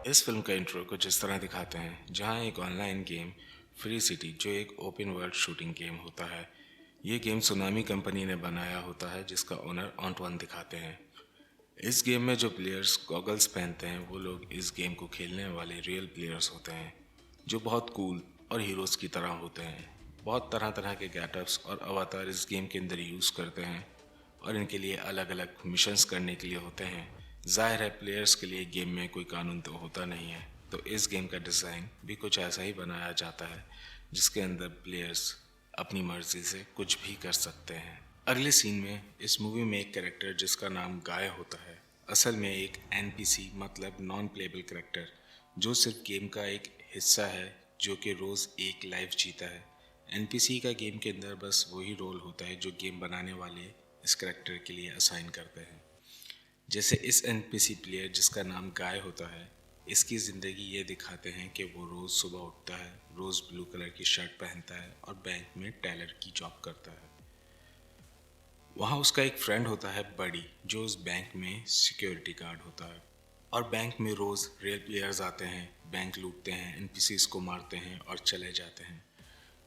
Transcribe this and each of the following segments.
इस फिल्म का इंट्रो कुछ इस तरह दिखाते हैं, जहां एक ऑनलाइन गेम फ्री सिटी जो एक ओपन वर्ल्ड शूटिंग गेम होता है। ये गेम सुनामी कंपनी ने बनाया होता है, जिसका ओनर ऑन्टवन दिखाते हैं। इस गेम में जो प्लेयर्स गॉगल्स पहनते हैं वो लोग इस गेम को खेलने वाले रियल प्लेयर्स होते हैं, जो बहुत कूल और हीरोज़ की तरह होते हैं। बहुत तरह तरह के गेटअप्स और अवतार इस गेम के अंदर यूज़ करते हैं और इनके लिए अलग अलग मिशंस करने के लिए होते हैं। जाहिर है प्लेयर्स के लिए गेम में कोई कानून तो होता नहीं है, तो इस गेम का डिज़ाइन भी कुछ ऐसा ही बनाया जाता है, जिसके अंदर प्लेयर्स अपनी मर्जी से कुछ भी कर सकते हैं। अगले सीन में इस मूवी में एक कैरेक्टर जिसका नाम गाय होता है, असल में एक एनपीसी मतलब नॉन प्लेबल कैरेक्टर, जो सिर्फ गेम का एक हिस्सा है, जो कि रोज़ एक लाइफ जीता है। एनपीसी का गेम के अंदर बस वही रोल होता है जो गेम बनाने वाले इस कैरेक्टर के लिए असाइन करते हैं। जैसे इस एनपीसी प्लेयर जिसका नाम गाय होता है, इसकी ज़िंदगी ये दिखाते हैं कि वो रोज़ सुबह उठता है, रोज़ ब्लू कलर की शर्ट पहनता है और बैंक में टेलर की जॉब करता है। वहाँ उसका एक फ्रेंड होता है बडी, जो उस बैंक में सिक्योरिटी गार्ड होता है। और बैंक में रोज़ रियल प्लेयर्स आते हैं, बैंक लूटते हैं, एनपीसीज को मारते हैं और चले जाते हैं।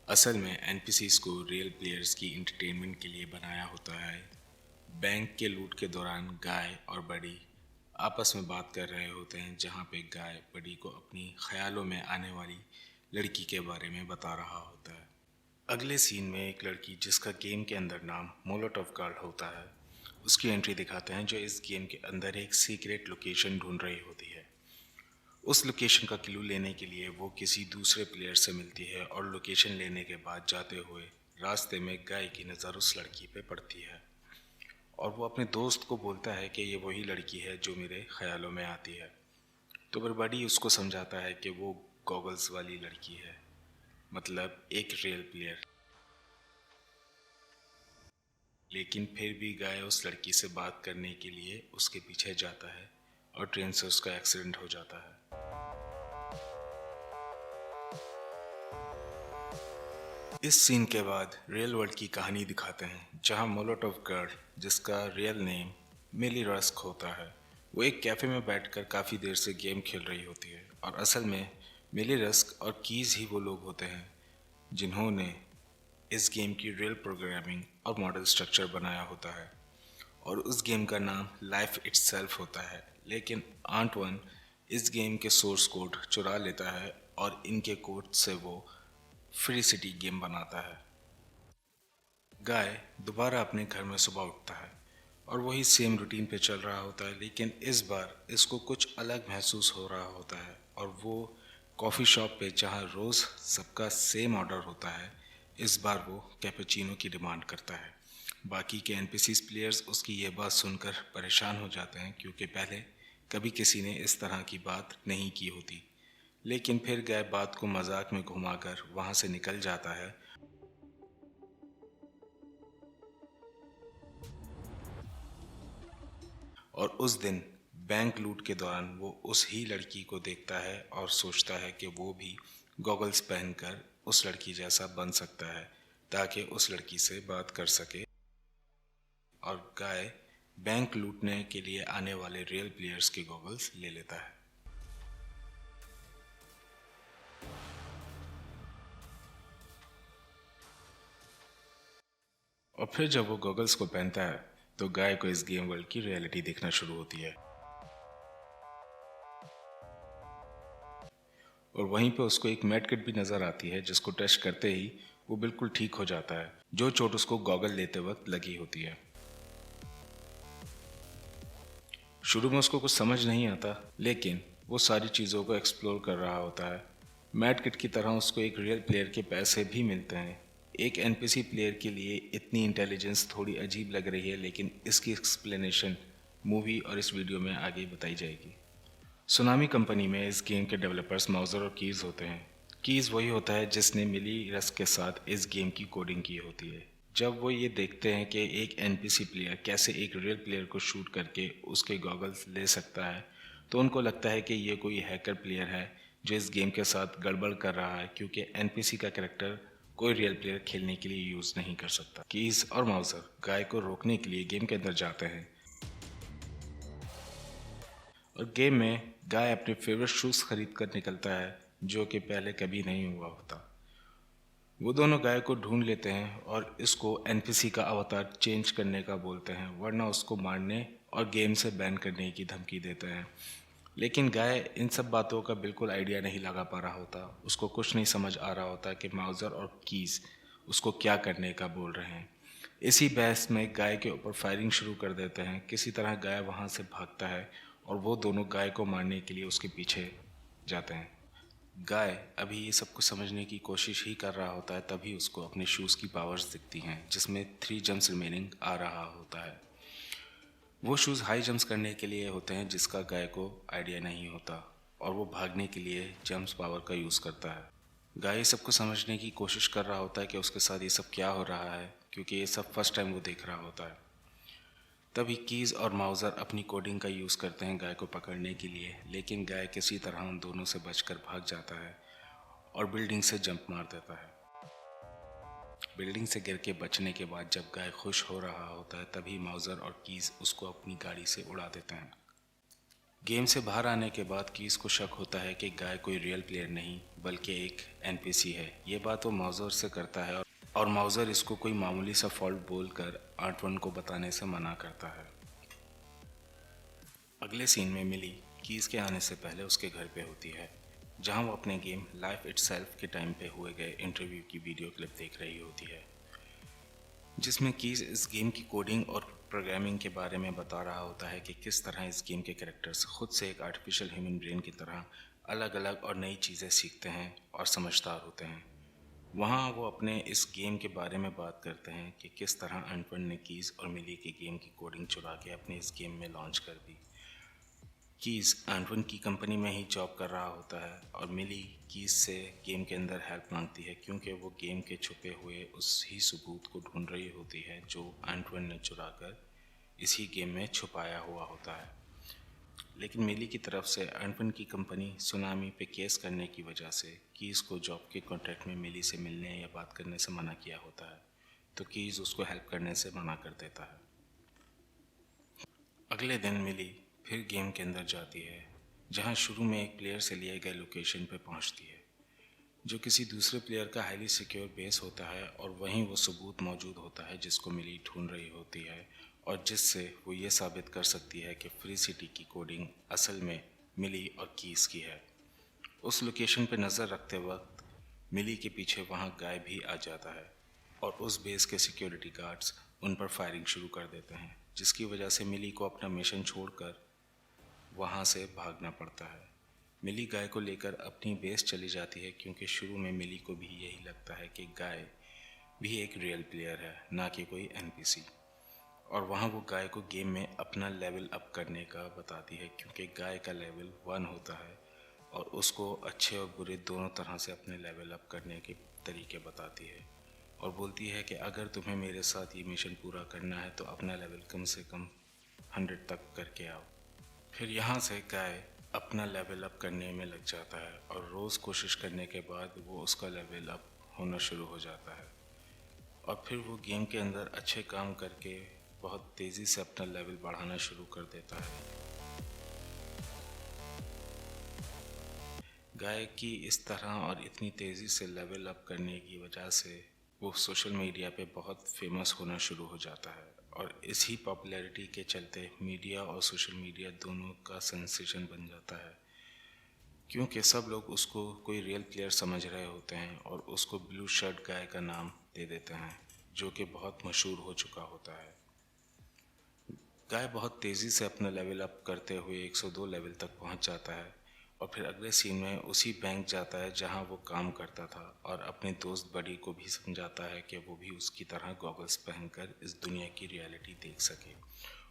असल में एनपीसीज को रियल प्लेयर्स की इंटरटेनमेंट के लिए बनाया होता है। बैंक के लूट के दौरान गाय और बडी आपस में बात कर रहे होते हैं, जहाँ पे गाय बडी को अपनी ख्यालों में आने वाली लड़की के बारे में बता रहा होता है। अगले सीन में एक लड़की जिसका गेम के अंदर नाम मोलोटोव गर्ल होता है, उसकी एंट्री दिखाते हैं, जो इस गेम के अंदर एक सीक्रेट लोकेशन ढूंढ रही होती है। उस लोकेशन का क्लू लेने के लिए वो किसी दूसरे प्लेयर से मिलती है और लोकेशन लेने के बाद जाते हुए रास्ते में गाय की नज़र उस लड़की पे पड़ती है और वो अपने दोस्त को बोलता है कि ये वही लड़की है जो मेरे ख्यालों में आती है। तो फिर बडी उसको समझाता है कि वो गॉगल्स वाली लड़की है, मतलब एक रियल प्लेयर। लेकिन फिर भी गाय उस लड़की से बात करने के लिए उसके पीछे जाता है और ट्रेन से उसका एक्सीडेंट हो जाता है। इस सीन के बाद रियल वर्ल्ड की कहानी दिखाते हैं, जहां मोलोटोव गर्ल जिसका रियल नेम मिली रस्क होता है, वो एक कैफ़े में बैठकर काफ़ी देर से गेम खेल रही होती है। और असल में मिली रस्क और कीज़ ही वो लोग होते हैं जिन्होंने इस गेम की रियल प्रोग्रामिंग और मॉडल स्ट्रक्चर बनाया होता है। और उस गेम का नाम लाइफ इट्सेल्फ होता है। लेकिन आंट वन इस गेम के सोर्स कोड चुरा लेता है और इनके कोड से वो फ्री सिटी गेम बनाता है। गाय दोबारा अपने घर में सुबह उठता है और वही सेम रूटीन पे चल रहा होता है, लेकिन इस बार इसको कुछ अलग महसूस हो रहा होता है और वो कॉफ़ी शॉप पे जहाँ रोज़ सबका सेम ऑर्डर होता है, इस बार वो कैपेचिनो की डिमांड करता है। बाकी के एनपीसीज प्लेयर्स उसकी ये बात सुनकर परेशान हो जाते हैं, क्योंकि पहले कभी किसी ने इस तरह की बात नहीं की होती। लेकिन फिर गाय बात को मजाक में घुमाकर वहाँ से निकल जाता है और उस दिन बैंक लूट के दौरान वो उस ही लड़की को देखता है और सोचता है कि वो भी गॉगल्स पहनकर उस लड़की जैसा बन सकता है, ताकि उस लड़की से बात कर सके। और गाय बैंक लूटने के लिए आने वाले रियल प्लेयर्स के गॉगल्स ले लेता है। और फिर जब वो गॉगल्स को पहनता है तो गाय को इस गेम वर्ल्ड की रियलिटी देखना शुरू होती है। और वहीं पे उसको एक मेड किट भी नज़र आती है, जिसको टच करते ही वो बिल्कुल ठीक हो जाता है, जो चोट उसको गॉगल लेते वक्त लगी होती है। शुरू में उसको कुछ समझ नहीं आता, लेकिन वो सारी चीज़ों को एक्सप्लोर कर रहा होता है। मैट किट की तरह उसको एक रियल प्लेयर के पैसे भी मिलते हैं। एक एनपीसी प्लेयर के लिए इतनी इंटेलिजेंस थोड़ी अजीब लग रही है, लेकिन इसकी एक्सप्लेनेशन मूवी और इस वीडियो में आगे बताई जाएगी। सुनामी कंपनी में इस गेम के डेवलपर्स माउजर और कीज़ होते हैं। कीज़ वही होता है जिसने मिली रस्क के साथ इस गेम की कोडिंग की होती है। जब वो ये देखते हैं कि एक एनपीसी प्लेयर कैसे एक रियल प्लेयर को शूट करके उसके गॉगल्स ले सकता है, तो उनको लगता है कि ये कोई हैकर प्लेयर है जो इस गेम के साथ गड़बड़ कर रहा है, क्योंकि एनपीसी का कैरेक्टर कोई रियल प्लेयर खेलने के लिए यूज़ नहीं कर सकता। कीज़ और माउजर गाय को रोकने के लिए गेम के अंदर जाते हैं और गेम में गाय अपने फेवरेट शूज़ खरीद कर निकलता है जो कि पहले कभी नहीं हुआ होता। वो दोनों गाय को ढूंढ लेते हैं और इसको एनपीसी का अवतार चेंज करने का बोलते हैं, वरना उसको मारने और गेम से बैन करने की धमकी देते हैं। लेकिन गाय इन सब बातों का बिल्कुल आइडिया नहीं लगा पा रहा होता। उसको कुछ नहीं समझ आ रहा होता कि माउजर और कीज उसको क्या करने का बोल रहे हैं। इसी बहस में गाय के ऊपर फायरिंग शुरू कर देते हैं। किसी तरह गाय वहाँ से भागता है और वो दोनों गाय को मारने के लिए उसके पीछे जाते हैं। गाय अभी ये सब कुछ समझने की कोशिश ही कर रहा होता है, तभी उसको अपने शूज़ की पावर्स दिखती हैं जिसमें 3 जंप्स रिमेनिंग आ रहा होता है। वो शूज़ हाई जंप्स करने के लिए होते हैं जिसका गाय को आइडिया नहीं होता और वो भागने के लिए जंप्स पावर का यूज़ करता है। गाय सब कुछ समझने की कोशिश कर रहा होता है कि उसके साथ ये सब क्या हो रहा है, क्योंकि ये सब फर्स्ट टाइम वो देख रहा होता है। तभी कीज और माउजर अपनी कोडिंग का यूज़ करते हैं गाय को पकड़ने के लिए, लेकिन गाय किसी तरह उन दोनों से बचकर भाग जाता है और बिल्डिंग से जंप मार देता है। बिल्डिंग से गिर के बचने के बाद जब गाय खुश हो रहा होता है, तभी माउजर और कीज उसको अपनी गाड़ी से उड़ा देते हैं। गेम से बाहर आने के बाद कीज को शक होता है कि गाय कोई रियल प्लेयर नहीं बल्कि एक एनपीसी है। ये बात वो माउजर से करता है और माउजर इसको कोई मामूली सा फॉल्ट बोलकर आर्टवन को बताने से मना करता है। अगले सीन में मिली कीज के आने से पहले उसके घर पे होती है, जहां वो अपने गेम लाइफ इटसेल्फ के टाइम पे हुए गए इंटरव्यू की वीडियो क्लिप देख रही होती है, जिसमें कीज इस गेम की कोडिंग और प्रोग्रामिंग के बारे में बता रहा होता है कि किस तरह इस गेम के कैरेक्टर्स खुद से एक आर्टिफिशियल ह्यूमन ब्रेन की तरह अलग अलग और नई चीज़ें सीखते हैं और समझदार होते हैं। वहाँ वो अपने इस गेम के बारे में बात करते हैं कि किस तरह अनपढ़ ने कीज और मिली के गेम की कोडिंग चुरा के अपने इस गेम में लॉन्च कर दी। कीज एंटवन की कंपनी में ही जॉब कर रहा होता है और मिली कीज से गेम के अंदर हेल्प मांगती है, क्योंकि वो गेम के छुपे हुए उस ही सबूत को ढूंढ रही होती है जो एंटवन ने चुरा कर इसी गेम में छुपाया हुआ होता है। लेकिन मिली की तरफ से एंटवन की कंपनी सुनामी पे केस करने की वजह से कीज को जॉब के कॉन्ट्रैक्ट में मिली से मिलने या बात करने से मना किया होता है, तो कीज उसको हेल्प करने से मना कर देता है। अगले दिन मिली फिर गेम के अंदर जाती है, जहां शुरू में एक प्लेयर से लिए गए लोकेशन पर पहुंचती है जो किसी दूसरे प्लेयर का हाईली सिक्योर बेस होता है, और वहीं वो सबूत मौजूद होता है जिसको मिली ढूंढ रही होती है और जिससे वो ये साबित कर सकती है कि फ्री सिटी की कोडिंग असल में मिली और कीस की है। उस लोकेशन पर नज़र रखते वक्त मिली के पीछे वहाँ गाय भी आ जाता है और उस बेस के सिक्योरिटी गार्ड्स उन पर फायरिंग शुरू कर देते हैं, जिसकी वजह से मिली को अपना मिशन छोड़कर वहाँ से भागना पड़ता है। मिली गाय को लेकर अपनी बेस चली जाती है, क्योंकि शुरू में मिली को भी यही लगता है कि गाय भी एक रियल प्लेयर है, ना कि कोई एनपीसी। और वहाँ वो गाय को गेम में अपना लेवल अप करने का बताती है, क्योंकि गाय का लेवल 1 होता है और उसको अच्छे और बुरे दोनों तरह से अपने लेवल अप करने के तरीके बताती है और बोलती है कि अगर तुम्हें मेरे साथ ये मिशन पूरा करना है तो अपना लेवल कम से कम 100 तक करके आओ। फिर यहाँ से गाय अपना लेवल अप करने में लग जाता है और रोज़ कोशिश करने के बाद वो उसका लेवल अप होना शुरू हो जाता है और फिर वो गेम के अंदर अच्छे काम करके बहुत तेज़ी से अपना लेवल बढ़ाना शुरू कर देता है। गाय की इस तरह और इतनी तेज़ी से लेवल अप करने की वजह से वो सोशल मीडिया पे बहुत फेमस होना शुरू हो जाता है और इसी पॉपुलैरिटी के चलते मीडिया और सोशल मीडिया दोनों का सेंसेशन बन जाता है, क्योंकि सब लोग उसको कोई रियल प्लेयर समझ रहे होते हैं और उसको ब्लू शर्ट गाय का नाम दे देते हैं, जो कि बहुत मशहूर हो चुका होता है। गाय बहुत तेज़ी से अपना लेवल अप करते हुए 102 लेवल तक पहुंच जाता है और फिर अगले सीन में उसी बैंक जाता है जहां वो काम करता था और अपने दोस्त बडी को भी समझाता है कि वो भी उसकी तरह गॉगल्स पहनकर इस दुनिया की रियलिटी देख सके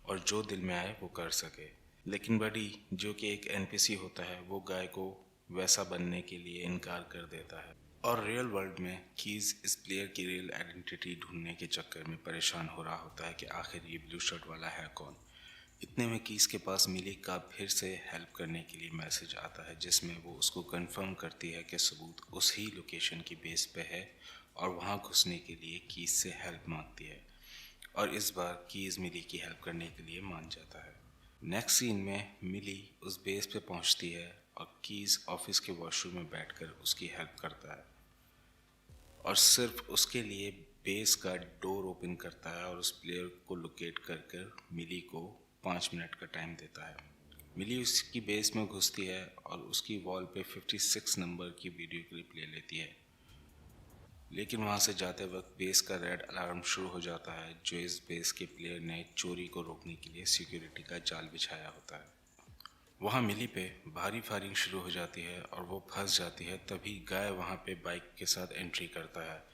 और जो दिल में आए वो कर सके। लेकिन बडी, जो कि एक एनपीसी होता है, वो गाय को वैसा बनने के लिए इनकार कर देता है और रियल वर्ल्ड में कीज इस प्लेयर की रियल आइडेंटिटी ढूंढने के चक्कर में परेशान हो रहा होता है कि आखिर ये ब्लू शर्ट वाला है कौन। इतने में कीस के पास मिली का फिर से हेल्प करने के लिए मैसेज आता है, जिसमें वो उसको कंफर्म करती है कि सबूत उस ही लोकेशन की बेस पे है और वहाँ घुसने के लिए कीस से हेल्प मांगती है और इस बार कीज मिली की हेल्प करने के लिए मान जाता है। नेक्स्ट सीन में मिली उस बेस पे पहुंचती है और कीज ऑफिस के वॉशरूम में बैठकर उसकी हेल्प करता है और सिर्फ उसके लिए बेस का डोर ओपन करता है और उस प्लेयर को लोकेट कर कर मिली को 5 मिनट का टाइम देता है। मिली उसकी बेस में घुसती है और उसकी वॉल पे 56 नंबर की वीडियो क्लिप ले लेती है, लेकिन वहां से जाते वक्त बेस का रेड अलार्म शुरू हो जाता है, जो इस बेस के प्लेयर ने चोरी को रोकने के लिए सिक्योरिटी का जाल बिछाया होता है। वहाँ मिली पे भारी फायरिंग शुरू हो जाती है और वो फंस जाती है। तभी गाय वहाँ पे बाइक के साथ एंट्री करता है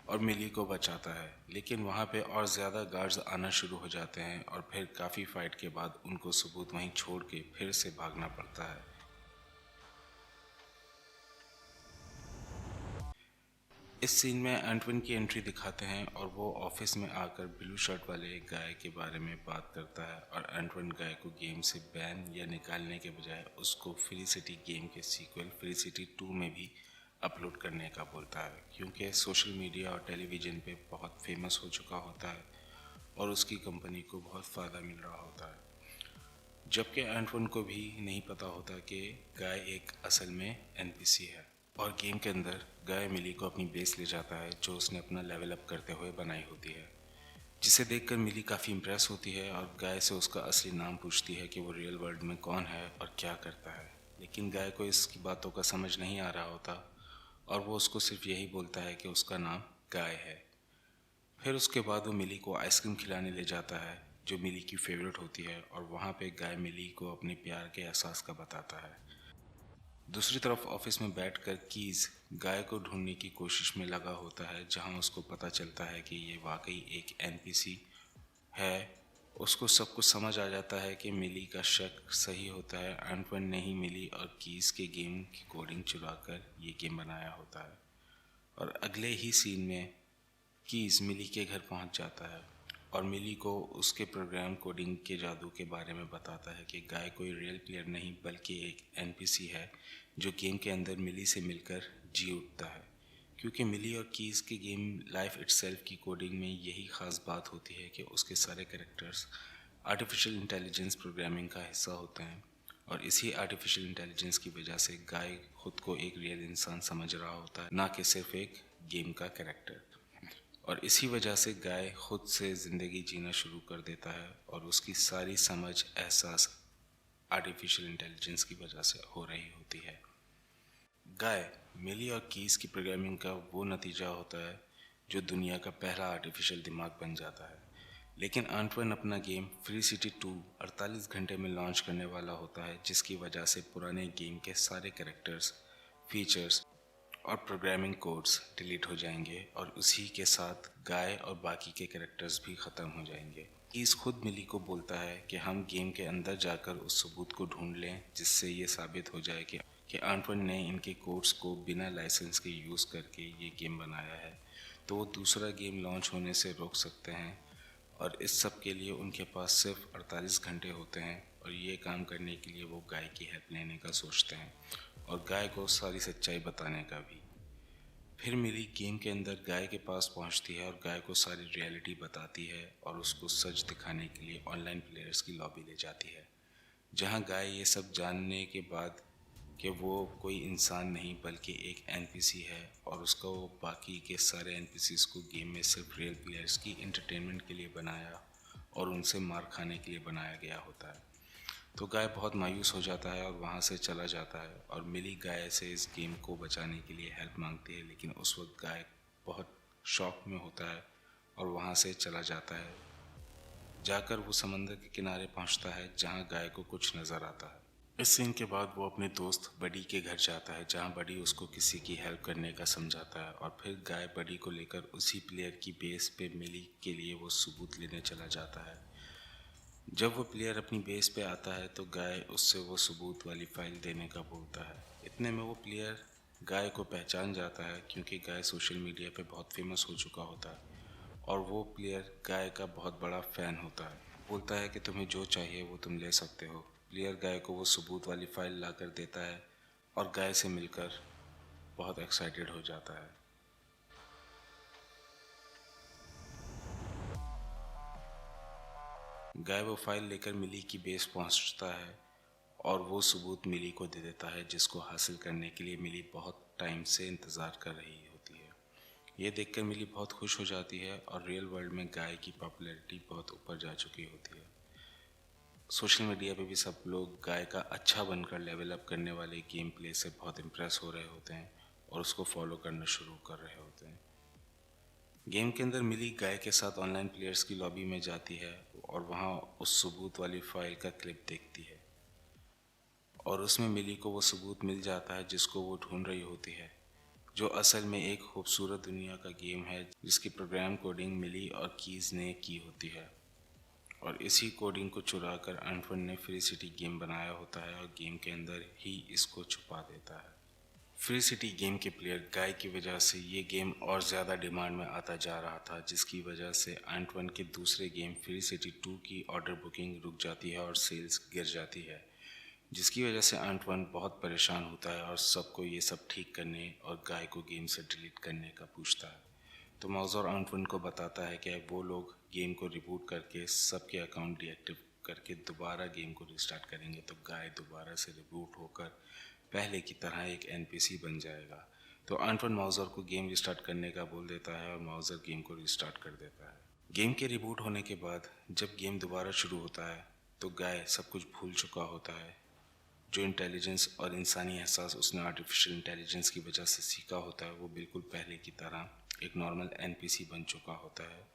और मिली को बचाता है, लेकिन वहाँ पे और ज़्यादा गार्ड्स आना शुरू हो जाते हैं और फिर काफ़ी फाइट के बाद उनको सबूत वहीं छोड़ के फिर से भागना पड़ता है। इस सीन में एंटवन की एंट्री दिखाते हैं और वो ऑफिस में आकर ब्लू शर्ट वाले गाय के बारे में बात करता है और एंटवन गाय को गेम से बैन या निकालने के बजाय उसको फ्री सिटी गेम के सीक्वल फ्री सिटी 2 में भी अपलोड करने का बोलता है, क्योंकि सोशल मीडिया और टेलीविज़न पे बहुत फेमस हो चुका होता है और उसकी कंपनी को बहुत फ़ायदा मिल रहा होता है। जबकि एंटवन को भी नहीं पता होता कि गाय एक असल में एनपीसी है और गेम के अंदर गाय मिली को अपनी बेस ले जाता है जो उसने अपना लेवल अप करते हुए बनाई होती है, जिसे देखकर मिली काफ़ी इम्प्रेस होती है और गाय से उसका असली नाम पूछती है कि वो रियल वर्ल्ड में कौन है और क्या करता है। लेकिन गाय को इसकी बातों का समझ नहीं आ रहा होता और वो उसको सिर्फ यही बोलता है कि उसका नाम गाय है। फिर उसके बाद वो मिली को आइसक्रीम खिलाने ले जाता है जो मिली की फेवरेट होती है और वहाँ पे गाय मिली को अपने प्यार के एहसास का बताता है। दूसरी तरफ ऑफिस में बैठकर कीज गाय को ढूंढने की कोशिश में लगा होता है, जहां उसको पता चलता है कि ये वाकई एक एनपीसी है। उसको सब कुछ समझ आ जाता है कि मिली का शक सही होता है, एंटवन ने ही मिली और कीज के गेम की कोडिंग चुरा कर ये गेम बनाया होता है। और अगले ही सीन में कीज मिली के घर पहुंच जाता है और मिली को उसके प्रोग्राम कोडिंग के जादू के बारे में बताता है कि गाय कोई रियल प्लेयर नहीं बल्कि एक एनपीसी है जो गेम के अंदर मिली से मिलकर जी उठता है। क्योंकि मिली और कीज के गेम लाइफ इटसेल्फ की कोडिंग में यही खास बात होती है कि उसके सारे कैरेक्टर्स आर्टिफिशियल इंटेलिजेंस प्रोग्रामिंग का हिस्सा होते हैं और इसी आर्टिफिशियल इंटेलिजेंस की वजह से गाय खुद को एक रियल इंसान समझ रहा होता है, ना कि सिर्फ एक गेम का कैरेक्टर। और इसी वजह से गाय खुद से ज़िंदगी जीना शुरू कर देता है और उसकी सारी समझ एहसास आर्टिफिशियल इंटेलिजेंस की वजह से हो रही होती है। गाय मिली और कीज की प्रोग्रामिंग का वो नतीजा होता है जो दुनिया का पहला आर्टिफिशियल दिमाग बन जाता है। लेकिन एंटवन अपना गेम फ्री सिटी 2 48 घंटे में लॉन्च करने वाला होता है, जिसकी वजह से पुराने गेम के सारे कैरेक्टर्स, फीचर्स और प्रोग्रामिंग कोड्स डिलीट हो जाएंगे और उसी के साथ गाय और बाकी के कैरेक्टर्स भी ख़त्म हो जाएंगे। कीज खुद मिली को बोलता है कि हम गेम के अंदर जाकर उस सबूत को ढूंढ लें जिससे ये साबित हो जाए कि एंटवन ने इनके कोड्स को बिना लाइसेंस के यूज़ करके ये गेम बनाया है, तो वो दूसरा गेम लॉन्च होने से रोक सकते हैं। और इस सब के लिए उनके पास सिर्फ 48 घंटे होते हैं और ये काम करने के लिए वो गाय की हेल्प लेने का सोचते हैं और गाय को सारी सच्चाई बताने का भी। फिर मिली गेम के अंदर गाय के पास पहुंचती है और गाय को सारी रियलिटी बताती है और उसको सच दिखाने के लिए ऑनलाइन प्लेयर्स की लॉबी ले जाती है, जहां गाय ये सब जानने के बाद कि वो कोई इंसान नहीं बल्कि एक एनपीसी है और उसका वो बाकी के सारे एनपीसीज को गेम में सिर्फ रियल प्लेयर्स की इंटरटेनमेंट के लिए बनाया और उनसे मार खाने के लिए बनाया गया होता है। तो गाय बहुत मायूस हो जाता है और वहाँ से चला जाता है और मिली गाय से इस गेम को बचाने के लिए हेल्प मांगती है, लेकिन उस वक्त गाय बहुत शॉक में होता है और वहाँ से चला जाता है। जाकर वो समंदर के किनारे पहुँचता है जहाँ गाय को कुछ नज़र आता है। इस सीन के बाद वो अपने दोस्त बडी के घर जाता है जहाँ बडी उसको किसी की हेल्प करने का समझाता है और फिर गाय बडी को लेकर उसी प्लेयर की बेस पे मिली के लिए वो सबूत लेने चला जाता है। जब वो प्लेयर अपनी बेस पे आता है तो गाय उससे वो सबूत वाली फाइल देने का बोलता है। इतने में वो प्लेयर गाय को पहचान जाता है क्योंकि गाय सोशल मीडिया पे बहुत फेमस हो चुका होता है और वो प्लेयर गाय का बहुत बड़ा फ़ैन होता है। बोलता है कि तुम्हें जो चाहिए वो तुम ले सकते हो। प्लेयर गाय को वो सबूत वाली फाइल ला कर देता है और गाय से मिलकर बहुत एक्साइटेड हो जाता है। गाय वो फाइल लेकर मिली की बेस पहुंचता है और वो सबूत मिली को दे देता है, जिसको हासिल करने के लिए मिली बहुत टाइम से इंतज़ार कर रही होती है। ये देखकर मिली बहुत खुश हो जाती है और रियल वर्ल्ड में गाय की पॉपुलैरिटी बहुत ऊपर जा चुकी होती है। सोशल मीडिया पे भी सब लोग गाय का अच्छा बनकर लेवल अप करने वाले गेम प्ले से बहुत इम्प्रेस हो रहे होते हैं और उसको फॉलो करना शुरू कर रहे होते हैं। गेम के अंदर मिली गाय के साथ ऑनलाइन प्लेयर्स की लॉबी में जाती है और वहाँ उस सबूत वाली फाइल का क्लिप देखती है और उसमें मिली को वो सबूत मिल जाता है जिसको वो ढूंढ रही होती है, जो असल में एक खूबसूरत दुनिया का गेम है जिसकी प्रोग्राम कोडिंग मिली और कीज़ ने की होती है। और इसी कोडिंग को चुराकर एंटवन ने फ्री सिटी गेम बनाया होता है और गेम के अंदर ही इसको छुपा देता है। फ्री सिटी गेम के प्लेयर गाय की वजह से ये गेम और ज़्यादा डिमांड में आता जा रहा था, जिसकी वजह से एंटवन के दूसरे गेम फ्री सिटी 2 की ऑर्डर बुकिंग रुक जाती है और सेल्स गिर जाती है, जिसकी वजह से एंटवन बहुत परेशान होता है और सबको ये सब ठीक करने और गाय को गेम से डिलीट करने का पूछता है। तो मौजूर एंटवन को बताता है कि वो लोग गेम को रिबूट करके सबके अकाउंट डीएक्टिव करके दोबारा गेम को रिस्टार्ट करेंगे तो गाय दोबारा से रिबूट होकर पहले की तरह एक एनपीसी बन जाएगा। तो एंटवन माउजर को गेम रिस्टार्ट करने का बोल देता है और माउजर गेम को रिस्टार्ट कर देता है। गेम के रिबूट होने के बाद जब गेम दोबारा शुरू होता है तो गाय सब कुछ भूल चुका होता है। जो इंटेलिजेंस और इंसानी एहसास उसने आर्टिफिशियल इंटेलिजेंस की वजह से सीखा होता है वो बिल्कुल पहले की तरह एक नॉर्मल एनपीसी बन चुका होता है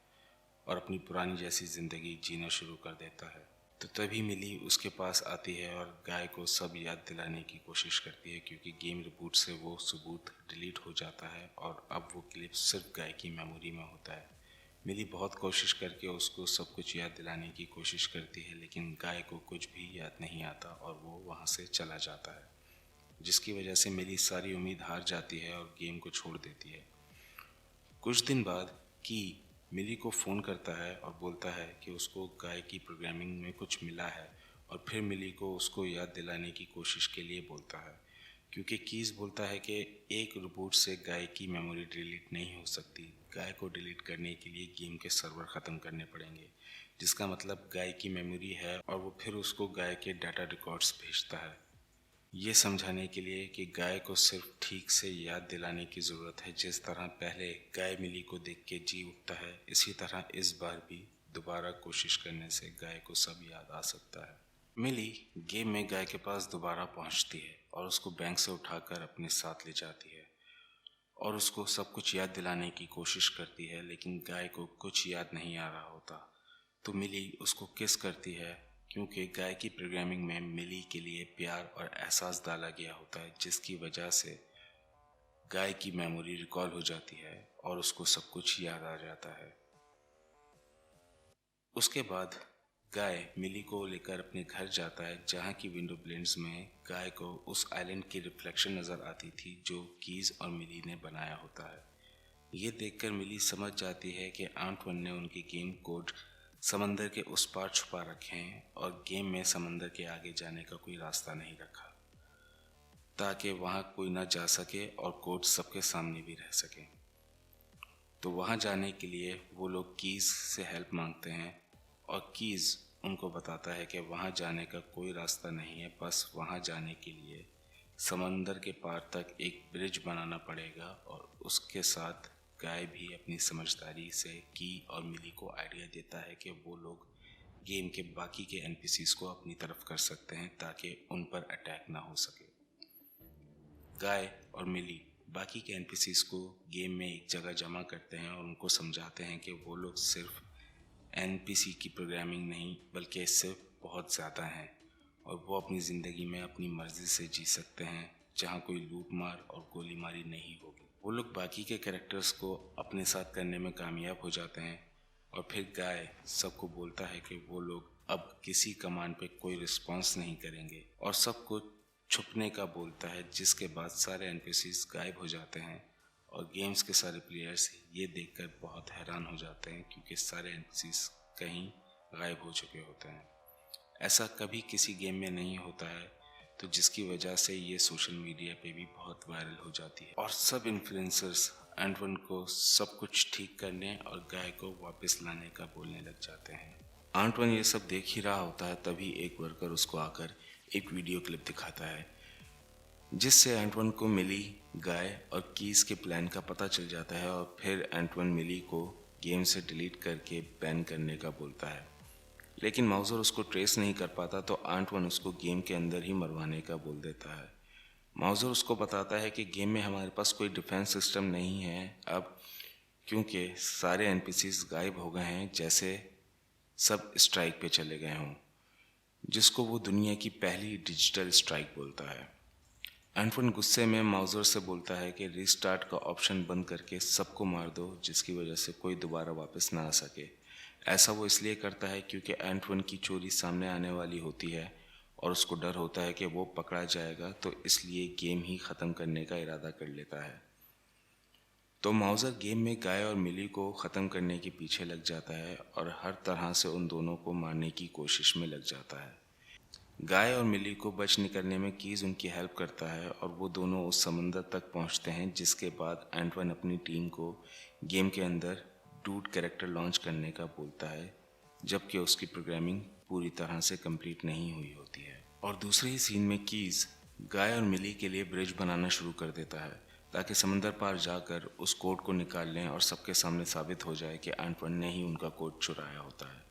और अपनी पुरानी जैसी ज़िंदगी जीना शुरू कर देता है। तो तभी मिली उसके पास आती है और गाय को सब याद दिलाने की कोशिश करती है, क्योंकि गेम रिबूट से वो सबूत डिलीट हो जाता है और अब वो क्लिप सिर्फ गाय की मेमोरी में होता है। मिली बहुत कोशिश करके उसको सब कुछ याद दिलाने की कोशिश करती है, लेकिन गाय को कुछ भी याद नहीं आता और वो वहाँ से चला जाता है, जिसकी वजह से मिली सारी उम्मीद हार जाती है और गेम को छोड़ देती है। कुछ दिन बाद की मिली को फ़ोन करता है और बोलता है कि उसको गाय की प्रोग्रामिंग में कुछ मिला है और फिर मिली को उसको याद दिलाने की कोशिश के लिए बोलता है, क्योंकि कीज़ बोलता है कि एक रिबूट से गाय की मेमोरी डिलीट नहीं हो सकती। गाय को डिलीट करने के लिए गेम के सर्वर ख़त्म करने पड़ेंगे, जिसका मतलब गाय की मेमोरी है और वो फिर उसको गाय के डाटा रिकॉर्ड्स भेजता है, ये समझाने के लिए कि गाय को सिर्फ ठीक से याद दिलाने की ज़रूरत है। जिस तरह पहले गाय मिली को देख के जी उठता है, इसी तरह इस बार भी दोबारा कोशिश करने से गाय को सब याद आ सकता है। मिली गेम में गाय के पास दोबारा पहुंचती है और उसको बैंक से उठाकर अपने साथ ले जाती है और उसको सब कुछ याद दिलाने की कोशिश करती है, लेकिन गाय को कुछ याद नहीं आ रहा होता। तो मिली उसको किस करती है, क्योंकि गाय की प्रोग्रामिंग में मिली के लिए प्यार और एहसास डाला गया होता है, जिसकी वजह से गाय की मेमोरी रिकॉल हो जाती है और उसको सब कुछ याद आ जाता है। उसके बाद गाय मिली को लेकर अपने घर जाता है, जहाँ की विंडो ब्लेंड्स में गाय को उस आइलैंड की रिफ्लेक्शन नज़र आती थी जो कीज और मिली ने बनाया होता है। ये देखकर मिली समझ जाती है कि एंटवन ने उनके गेम कोड समंदर के उस पार छुपा रखे हैं और गेम में समंदर के आगे जाने का कोई रास्ता नहीं रखा, ताकि वहाँ कोई ना जा सके और कोड सबके सामने भी रह सके। तो वहाँ जाने के लिए वो लोग कीज़ से हेल्प मांगते हैं और कीज़ उनको बताता है कि वहाँ जाने का कोई रास्ता नहीं है, बस वहाँ जाने के लिए समंदर के पार तक एक ब्रिज बनाना पड़ेगा। और उसके साथ गाय भी अपनी समझदारी से की और मिली को आइडिया देता है कि वो लोग गेम के बाकी के एनपीसीज को अपनी तरफ कर सकते हैं ताकि उन पर अटैक ना हो सके। गाय और मिली बाकी के एनपीसीज को गेम में एक जगह जमा करते हैं और उनको समझाते हैं कि वो लोग सिर्फ एनपीसी की प्रोग्रामिंग नहीं बल्कि इससे बहुत ज़्यादा हैं और वो अपनी ज़िंदगी में अपनी मर्ज़ी से जी सकते हैं, जहाँ कोई लूट मार और गोली मारी नहीं होगी। वो लोग बाकी के कैरेक्टर्स को अपने साथ करने में कामयाब हो जाते हैं और फिर गाय सबको बोलता है कि वो लोग अब किसी कमांड पे कोई रिस्पॉन्स नहीं करेंगे और सबको छुपने का बोलता है, जिसके बाद सारे एनपीसीज गायब हो जाते हैं और गेम्स के सारे प्लेयर्स ये देखकर बहुत हैरान हो जाते हैं, क्योंकि सारे एनपीसीज कहीं गायब हो चुके होते हैं। ऐसा कभी किसी गेम में नहीं होता है, तो जिसकी वजह से ये सोशल मीडिया पे भी बहुत वायरल हो जाती है और सब इन्फ्लुएंसर्स एंटवन को सब कुछ ठीक करने और गाय को वापस लाने का बोलने लग जाते हैं। आंटवन ये सब देख ही रहा होता है, तभी एक वर्कर उसको आकर एक वीडियो क्लिप दिखाता है, जिससे एंटवन को मिली, गाय और कीज के प्लान का पता चल जाता है। और फिर एंटवन मिली को गेम से डिलीट करके बैन करने का बोलता है, लेकिन माउजर उसको ट्रेस नहीं कर पाता, तो आंटवन उसको गेम के अंदर ही मरवाने का बोल देता है। माउजर उसको बताता है कि गेम में हमारे पास कोई डिफेंस सिस्टम नहीं है अब, क्योंकि सारे एनपीसीज गायब हो गए हैं, जैसे सब स्ट्राइक पे चले गए हों, जिसको वो दुनिया की पहली डिजिटल स्ट्राइक बोलता है। एंटवन गुस्से में माउजर से बोलता है कि रीस्टार्ट का ऑप्शन बंद करके सबको मार दो, जिसकी वजह से कोई दोबारा वापस ना आ सके। ऐसा वो इसलिए करता है क्योंकि एंटवन की चोरी सामने आने वाली होती है और उसको डर होता है कि वो पकड़ा जाएगा, तो इसलिए गेम ही ख़त्म करने का इरादा कर लेता है। तो माउजर गेम में गाय और मिली को ख़त्म करने के पीछे लग जाता है और हर तरह से उन दोनों को मारने की कोशिश में लग जाता है। गाय और मिली को बच निकलने में कीज उनकी हेल्प करता है और वो दोनों उस समंदर तक पहुंचते हैं, जिसके बाद एंटवन अपनी टीम को गेम के अंदर डूड कैरेक्टर लॉन्च करने का बोलता है, जबकि उसकी प्रोग्रामिंग पूरी तरह से कंप्लीट नहीं हुई होती है। और दूसरे ही सीन में कीज गाय और मिली के लिए ब्रिज बनाना शुरू कर देता है, ताकि समंदर पार जाकर उस कोड को निकाल लें और सबके सामने साबित हो जाए कि एंटवन ने ही उनका कोड चुराया होता है।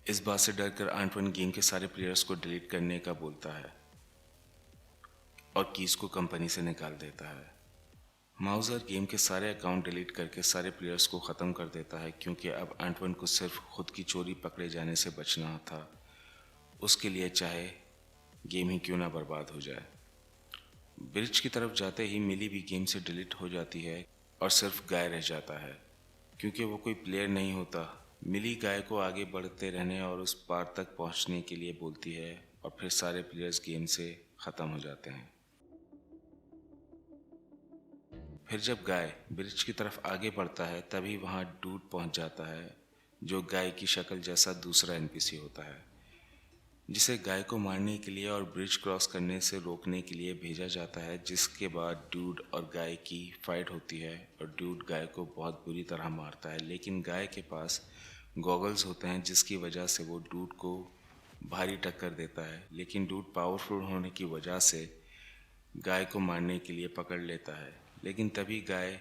इस बात से डरकर एंटवन गेम के सारे प्लेयर्स को डिलीट करने का बोलता है और कीज को कंपनी से निकाल देता है। माउजर गेम के सारे अकाउंट डिलीट करके सारे प्लेयर्स को ख़त्म कर देता है, क्योंकि अब एंटवन को सिर्फ खुद की चोरी पकड़े जाने से बचना था, उसके लिए चाहे गेम ही क्यों ना बर्बाद हो जाए। ब्रिज की तरफ जाते ही मिली भी गेम से डिलीट हो जाती है और सिर्फ गाय रह जाता है, क्योंकि वो कोई प्लेयर नहीं होता। मिली गाय को आगे बढ़ते रहने और उस पार तक पहुंचने के लिए बोलती है और फिर सारे प्लेयर्स गेम से ख़त्म हो जाते हैं। फिर जब गाय ब्रिज की तरफ आगे बढ़ता है, तभी वहां डूड पहुंच जाता है, जो गाय की शक्ल जैसा दूसरा एनपीसी होता है, जिसे गाय को मारने के लिए और ब्रिज क्रॉस करने से रोकने के लिए भेजा जाता है। जिसके बाद डूड और गाय की फाइट होती है और डूड गाय को बहुत बुरी तरह मारता है, लेकिन गाय के पास गॉगल्स होते हैं, जिसकी वजह से वो डूड को भारी टक्कर देता है। लेकिन डूड पावरफुल होने की वजह से गाय को मारने के लिए पकड़ लेता है, लेकिन तभी गाय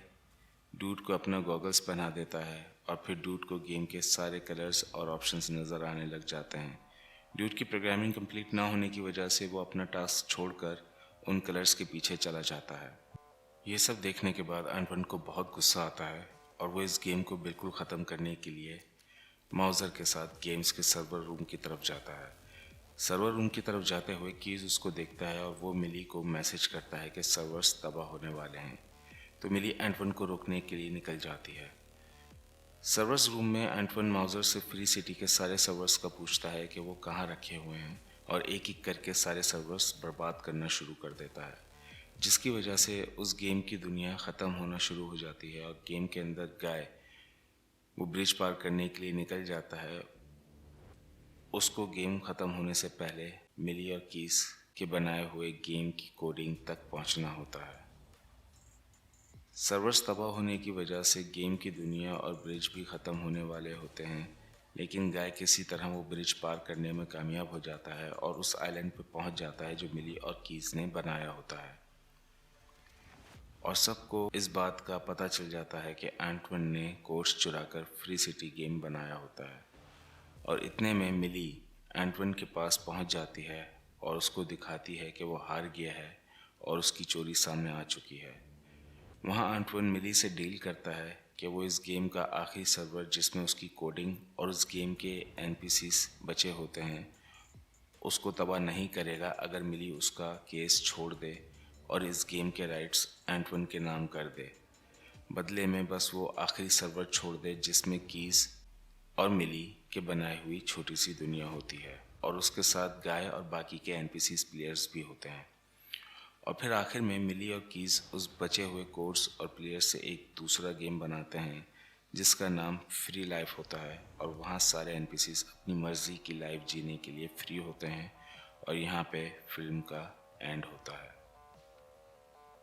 डूड को अपना गॉगल्स पहना देता है और फिर डूड को गेम के सारे कलर्स और ऑप्शंस नज़र आने लग जाते हैं। डूड की प्रोग्रामिंग कंप्लीट ना होने की वजह से वो अपना टास्क छोड़कर उन कलर्स के पीछे चला जाता है। ये सब देखने के बाद एंटवन को बहुत गुस्सा आता है और वो इस गेम को बिल्कुल ख़त्म करने के लिए माउजर के साथ गेम्स के सर्वर रूम की तरफ जाता है। सर्वर रूम की तरफ जाते हुए कीज उसको देखता है और वो मिली को मैसेज करता है कि सर्वर्स तबाह होने वाले हैं, तो मिली एंटवन को रोकने के लिए निकल जाती है। सर्वर्स रूम में एंटवन माउजर से फ्री सिटी के सारे सर्वर्स का पूछता है कि वो कहाँ रखे हुए हैं और एक एक करके सारे सर्वर्स बर्बाद करना शुरू कर देता है, जिसकी वजह से उस गेम की दुनिया ख़त्म होना शुरू हो जाती है। और गेम के अंदर गाय वो ब्रिज पार करने के लिए निकल जाता है। उसको गेम ख़त्म होने से पहले मिली और कीस के बनाए हुए गेम की कोडिंग तक पहुंचना होता है। सर्वर्स तबाह होने की वजह से गेम की दुनिया और ब्रिज भी ख़त्म होने वाले होते हैं, लेकिन गाय किसी तरह वो ब्रिज पार करने में कामयाब हो जाता है और उस आइलैंड पर पहुंच जाता है जो मिली और कीस ने बनाया होता है। और सबको इस बात का पता चल जाता है कि एंटवन ने कोड्स चुराकर फ्री सिटी गेम बनाया होता है। और इतने में मिली एंटवन के पास पहुंच जाती है और उसको दिखाती है कि वो हार गया है और उसकी चोरी सामने आ चुकी है। वहाँ एंटवन मिली से डील करता है कि वो इस गेम का आखिरी सर्वर, जिसमें उसकी कोडिंग और उस गेम के एनपीसीस बचे होते हैं, उसको तबाह नहीं करेगा अगर मिली उसका केस छोड़ दे और इस गेम के राइट्स एंटवन के नाम कर दे। बदले में बस वो आखिरी सर्वर छोड़ दे जिसमें कीज और मिली के बनाई हुई छोटी सी दुनिया होती है और उसके साथ गाय और बाकी के एनपीसीस प्लेयर्स भी होते हैं। और फिर आखिर में मिली और कीज उस बचे हुए कोड्स और प्लेयर्स से एक दूसरा गेम बनाते हैं, जिसका नाम फ्री लाइफ होता है। और वहाँ सारे एनपीसीस अपनी मर्जी की लाइफ जीने के लिए फ्री होते हैं और यहाँ पे फिल्म का एंड होता है।